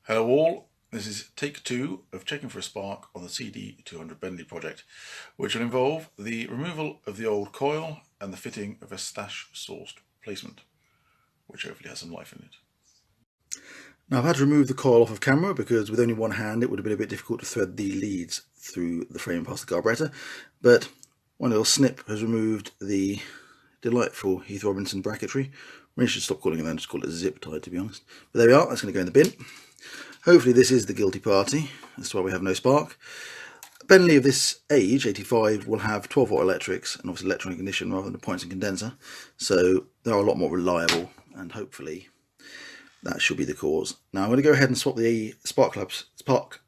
Hello all, this is take 2 of checking for a spark on the CD200 Bentley project, which will involve the removal of the old coil and the fitting of a stash sourced replacement, which hopefully has some life in it. Now I've had to remove the coil off of camera because with only one hand it would have been a bit difficult to thread the leads through the frame past the carburetor, but one little snip has removed the delightful Heath Robinson bracketry. We should stop calling it that, just call it a zip tie to be honest. But there we are, that's going to go in the bin. Hopefully this is the guilty party, that's why we have no spark. Bentley of this age, 85, will have 12 volt electrics and obviously electronic ignition rather than a points and condenser, so they are a lot more reliable and hopefully that should be the cause. Now I'm going to go ahead and swap the spark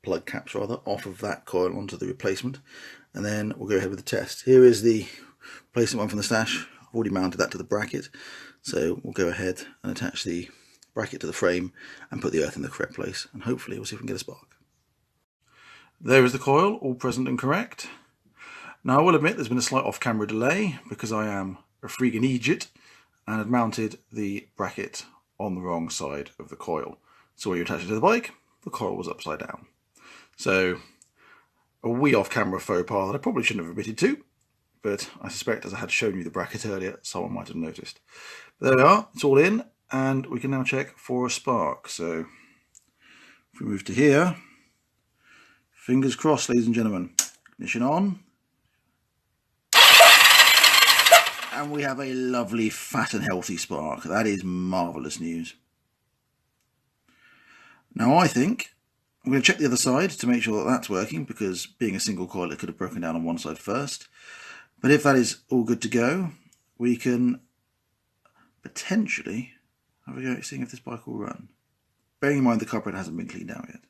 plug caps off of that coil onto the replacement, and then we'll go ahead with the test. Here is the replacement one from the stash. I've already mounted that to the bracket, so we'll go ahead and attach the bracket to the frame and put the earth in the correct place, and hopefully we'll see if we can get a spark. There is the coil, all present and correct. Now I will admit there's been a slight off-camera delay because I am a freaking idiot and had mounted the bracket on the wrong side of the coil. So when you attach it to the bike, the coil was upside down. So a wee off-camera faux pas that I probably shouldn't have admitted to, but I suspect as I had shown you the bracket earlier, someone might have noticed. But there we are, it's all in, and we can now check for a spark. So if we move to here, fingers crossed, ladies and gentlemen, ignition on. And we have a lovely fat and healthy spark. That is marvellous news. Now I think I'm going to check the other side to make sure that that's working, because being a single coil it could have broken down on one side first. But if that is all good to go, we can potentially have a go at seeing if this bike will run. Bearing in mind the carburetor hasn't been cleaned out yet.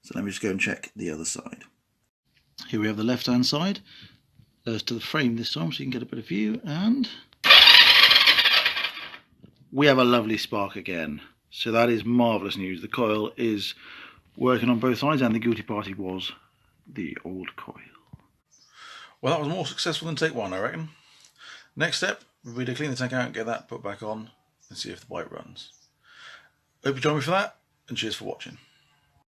So let me just go and check the other side. Here we have the left hand side. There's to the frame this time so you can get a better view, and we have a lovely spark again. So that is marvellous news. The coil is working on both sides, and the guilty party was the old coil. Well, that was more successful than take 1, I reckon. Next step will be to clean the tank out, get that put back on and see if the bike runs. Hope you join me for that, and cheers for watching.